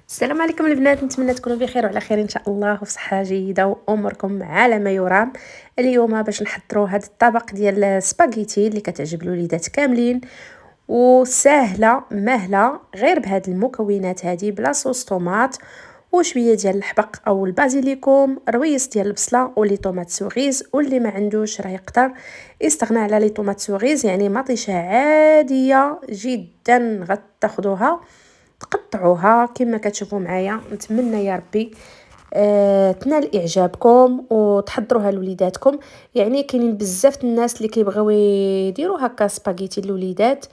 السلام عليكم البنات، نتمنى تكونوا بخير وعلى خير ان شاء الله وفي صحه جيده واموركم على ما يرام. اليوم باش نحضروا هذا الطبق ديال السباغيتي اللي كتعجب الوليدات كاملين، وسهله مهله غير بهاد المكونات هذه، بلا صوص طوماط وشويه ديال الحبق او البازيليكوم، رويس ديال البصله ولي طوماط سوغيز. واللي ما عندوش راه يقدر يستغنى على لي طوماط سوغيز، يعني مطيشه عاديه جدا غتاخذوها تقطعوها كما كتشوفوا معايا. نتمنى يا ربي تنال اعجابكم وتحضروها لوليداتكم. يعني كاينين بزاف الناس اللي كيبغيو يديروا هكا سباغيتي للوليدات،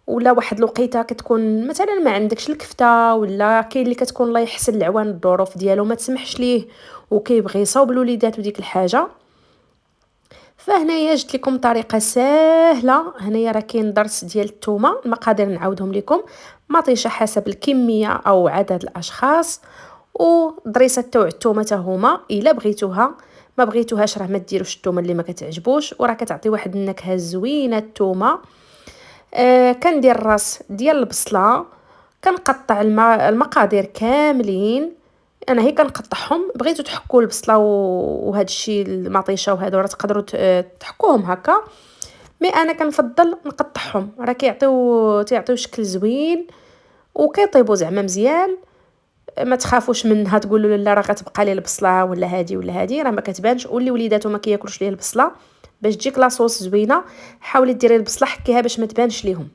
ولا واحد الوقيته كتكون مثلا ما عندكش الكفته، ولا كاين اللي كتكون الله يحسن العوان الظروف ديالو ما تسمحش ليه وكيبغي يصاوب الوليدات وديك الحاجه. فهنايا جبت لكم طريقه سهله. هنايا راه كاين درس ديال الثومه، المقادير نعاودهم لكم: مطيشه حسب الكميه او عدد الاشخاص، وضريسه تاع الثومه حتى هما الا بغيتوها. ما بغيتوهاش راه ما ديروش الثومه اللي ما كتعجبوش، وراه كتعطي واحد النكهه زوينه الثومه. كندير الراس ديال البصله، كنقطع المقادير كاملين. انا هي كنقطعهم. بغيتو تحكوا البصله وهذا الشيء المطيشه وهذا راه تقدروا تحكوهم هكا، مي انا كنفضل نقطعهم، راه تيعطيو شكل زوين وكيطيبوا زعما مزيان. ما تخافوش منها تقولوا لا راه غتبقى لي البصله ولا هذه ولا هذه، راه ما كتبانش. واللي وليداتو ما كياكلوش ليه البصله، باش تجيك لاصوص زوينه حاولي ديري البصله حكيها باش ما تبانش ليهم،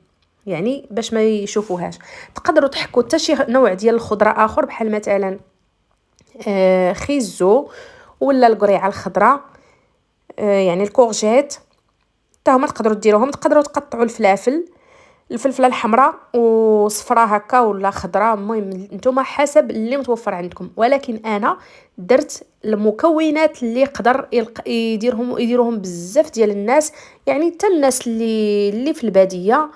يعني باش ما يشوفوهاش. تقدروا تحكوا حتى شي نوع ديال الخضره اخر، بحال مثلا خيزو ولا القريعه الخضراء، يعني الكورجيت، حتى هما تقدروا ديروهم. تقدروا تقطعوا الفلفله الحمراء وصفراء هكا ولا خضراء، المهم نتوما حسب اللي متوفر عندكم. ولكن انا درت المكونات اللي يقدر يديروهم بزاف ديال الناس، يعني حتى الناس اللي في الباديه.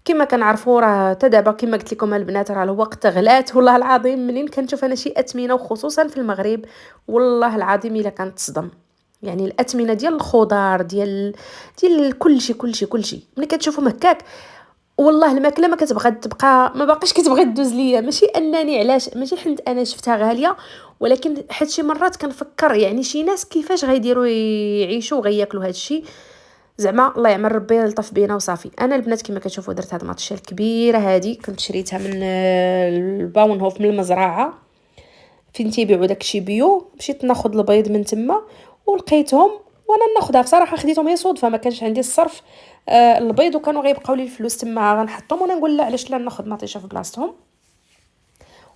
كما كنعرفوا راه حتى دابا كما قلت لكم البنات راه الوقت غلات، والله العظيم منين كنشوف انا شي اثمنه وخصوصا في المغرب والله العظيم الا كانت تصدم. يعني الاثمنه ديال الخضار ديال كلشي ملي كتشوفهم هكاك، والله الماكله ما كتبغى تبقى، ما باقيش كتبغي تدوز ليا. ماشي انني علاش، ماشي حيت انا شفتها غاليه، ولكن حيت شي مرات كنفكر يعني شي ناس كيفاش غيديروا يعيشوا وغياكلوا هذا الشيء. زعما الله يعمر ربي يلطف بينا وصافي. انا البنات كما كتشوفوا درت هاد المطشه الكبيره هذه، كنت شريتها من الباونهوف من المزرعه فين تيبيعوا داكشي بيو. مشيت ناخذ البيض من تما ولقيتهم، وانا ناخذها بصراحه خديتهم هي صدفه، ما كانش عندي الصرف. البيض وكانوا غيبقاو لي الفلوس تما غنحطهم، وانا نقول لا علاش لا ناخذ مطيشه في بلاصتهم.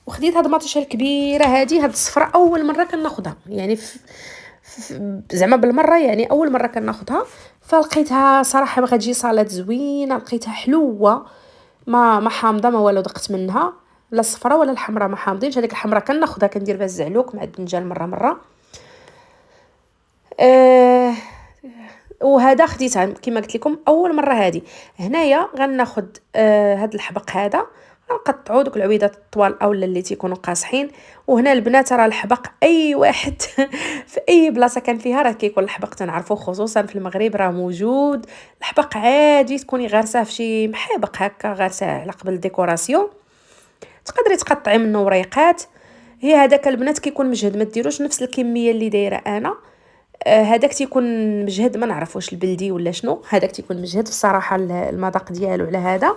وخديت هاد المطيشه الكبيره هذه، هاد الصفراء اول مره كناخذها، يعني زعما بالمره، يعني اول مره كناخذها. فلقيتها صراحه بغات تجي صالات زوينه، لقيتها حلوه، ما حامضه ما والو. دقت منها لا الصفراء ولا الحمراء ما حامضينش. هذيك الحمراء كناخذها كندير بها الزعلوك مع الدنجال مره. أه وهذا خديتها كما قلت لكم اول مره هذه. هنايا غناخذ هذا الحبق هذا، غنقطعوا دوك العويدات الطوال اولا اللي تيكونوا قاصحين. وهنا البنات راه الحبق اي واحد في اي بلاصه كان فيها راه كيكون الحبق، تنعرفوا خصوصا في المغرب راه موجود. الحبق عادي تكوني غارساه في شي محابق هكا، غارساه على قبل ديكوراسيون، تقدري تقطعي منه وريقات. هي هذاك البنات كيكون مجهد، ما ديروش نفس الكميه اللي دايره انا. هذاك تيكون مجهد، ما نعرف واش البلدي ولا شنو، هذاك تيكون مجهد في الصراحه المذاق ديالو على هذا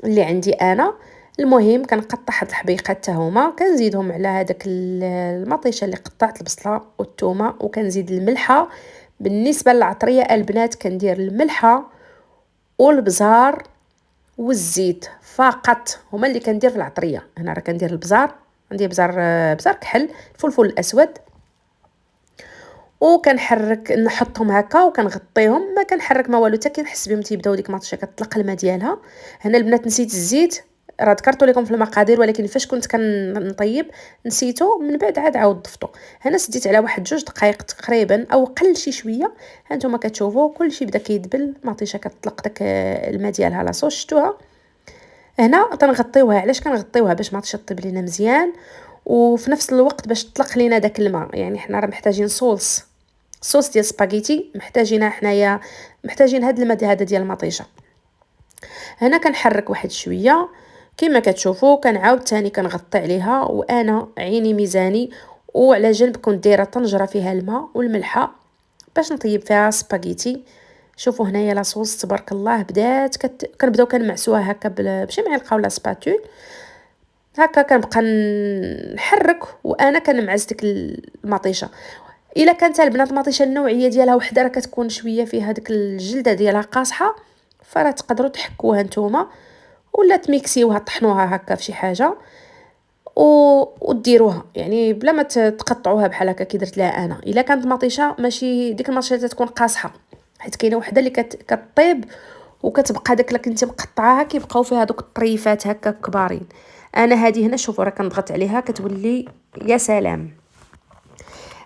اللي عندي انا. المهم كنقطع هاد الحبيقات حتى هما، كنزيدهم على هذاك المطيشه اللي قطعت البصله والثومه، وكنزيد الملحه. بالنسبه للعطريه البنات كندير الملحه والبزار والزيت فقط، هما اللي كندير في العطريه. هنا راه كندير البزار، عندي بزار كحل، الفلفل الاسود، وكنحرك نحطهم هكا وكنغطيهم. ما كنحرك ما والو حتى كنحس بهم تيبداو ديك المطيشه كتطلق الماء ديالها. هنا البنات نسيت الزيت، راه ذكرت لكم في المقادير، ولكن فاش كنت كنطيب نسيتو، من بعد عاود ضفتو. هنا سديت على واحد 2 دقائق تقريبا او قل شي شويه. هانتوما كتشوفوا كلشي بدا كيدبل، المطيشه كتطلق داك الماء ديالها لاصوص، شفتوها. هنا تنغطيوها. علاش كنغطيوها؟ باش ما تطيب لينا مزيان، وفي نفس الوقت باش تطلق لينا داك الماء. يعني حنا راه محتاجين صوص ديال سباغيتي، محتاجينها حنايا، محتاجين هاد الماء هذا ديال المطيشه. هنا كنحرك واحد شويه كما كتشوفوا كنعاود تاني كنغطي عليها، وانا عيني ميزاني. وعلى جنب كنت دايره طنجره فيها الماء والملحه باش نطيب فيها سباغيتي. شوفوا هنايا لاصوص تبارك الله بدات كنبداو كنمعسوها هكا بشي معلقه ولا سباتول هكا. كنبقى نحرك وانا كنمعس ديك المطيشه. الا كانت البنات المطيشه النوعيه ديالها وحده راه كتكون شويه فيها ديك الجلده ديالها قاصحه، فراه تقدروا تحكوها نتوما ولا تميكسيوها طحنوها هكا في شي حاجه وديروها، يعني بلا ما تقطعوها بحال هكا كي درت لها انا. الا كانت مطيشه ماشي ديك المطيشه تكون قاصحه، حيت كاينه وحده اللي كطيب وكتبقى داك اللي كنتي مقطعاها كيبقاو فيها دوك الطريفات هكا كبارين. انا هذه هنا شوفوا راه كنضغط عليها كتولي يا سلام.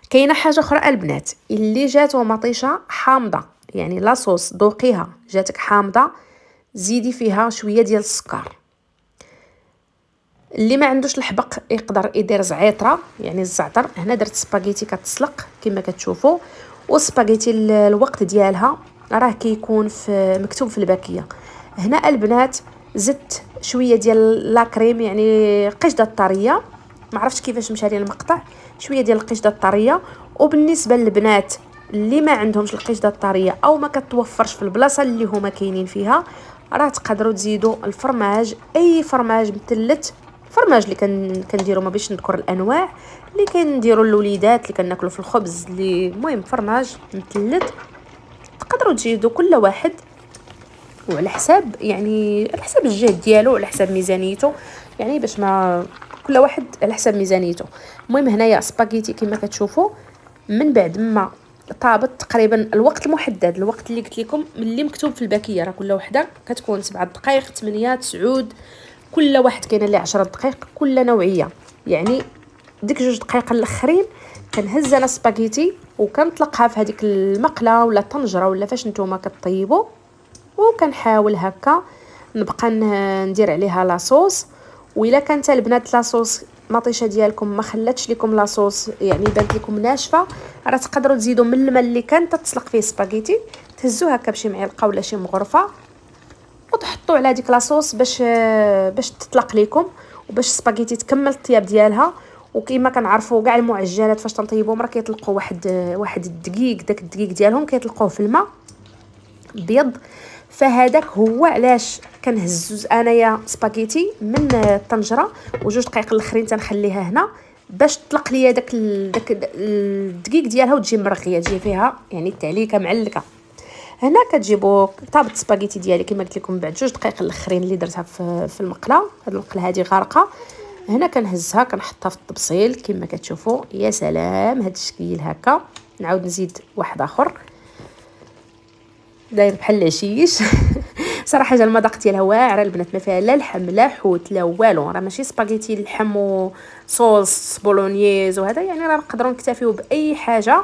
كاينه حاجه اخرى البنات، اللي جاتو مطيشه حامضه يعني لاصوص ذوقيها جاتك حامضه، زيدي فيها شويه ديال السكر. اللي ما عندوش الحبق يقدر يدير زعيطره يعني الزعتر. هنا درت سباغيتي كتسلق كما كتشوفوا، والسباغيتي الوقت ديالها راه كيكون في مكتوب في الباكيه. هنا البنات زدت شويه ديال لاكريم يعني قشده الطريه، ما عرفتش كيفاش مشى لي المقطع، شويه ديال القشده الطريه. وبالنسبه للبنات اللي ما عندهمش القشده الطريه او ما كتوفرش في البلاصه اللي هما كاينين فيها، راه تقدروا تزيدوا الفرماج، اي فرماج مثلث. الفرماج اللي كنديروا ما بيش نذكر الانواع اللي كنديروا للوليدات اللي كناكلوا في الخبز، اللي المهم فرماج مثلث تقدروا تزيدوا كل واحد وعلى حساب يعني على حساب الجهد ديالو وعلى حساب ميزانيته، يعني باش ما كل واحد على حساب ميزانيته. المهم هنايا سباغيتي كما كتشوفوا من بعد ما طابت تقريبا الوقت المحدد، الوقت اللي قلت لكم اللي مكتوب في الباكيه، راه كل وحده كتكون 7 دقائق 8 9، كل واحد كاين اللي 10 دقائق كل نوعيه. يعني ديك 2 دقائق الاخرين كنهز انا سباغيتي وكنطلقها في هذيك المقله ولا الطنجره ولا فاش نتوما كطيبوا، وكنحاول هكا نبقى ندير عليها لاصوص. والا كانت البنات لاصوص مطيشه ديالكم ما خلاتش لكم لاصوص يعني بانت لكم ناشفه، راه تقدروا تزيدوا من الماء اللي كانت تتسلق فيه سباغيتي، تهزوها هكا بشي معلقه ولا شي مغرفه وتحطوا على ديك لاصوص باش تطلق لكم وباش سباغيتي تكمل الطياب ديالها. وكما كنعرفوا كاع المعجنات فاش تنطيبوهم راه كيطلقوا واحد الدقيق، داك الدقيق ديالهم كيطلقوه في الماء بيض. فهذاك هو علاش كنهزوز انايا سباغيتي من الطنجره و2 دقائق الاخرين تنخليها هنا باش تطلق ليا داك الدقيق ديالها وتجي مرغيه، تجي فيها يعني التعليكه معلكه. هنا كتجيبوا طابت سباغيتي ديالي كما قلت لكم بعد 2 دقائق الاخرين اللي درتها في المقله. هاد المقله هذه غارقه، هنا كنهزها كنحطها في الطبسيل كما كتشوفوا يا سلام. هاد الشكل هكا نعاود نزيد واحد اخر داير بحال العشيش صراحه جا المذاق ديالها واعره البنات، ما فيها لا لحم لا حوت لا والو، راه ماشي سباغيتي اللحم وصوص بولونييز وهذا، يعني راه نقدروا نكتفيو باي حاجه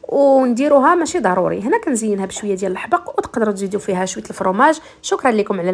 ونديروها ماشي ضروري. هنا كنزينها بشويه ديال الحبق وتقدروا تزيدوا فيها شويه الفرماج. شكرا لكم على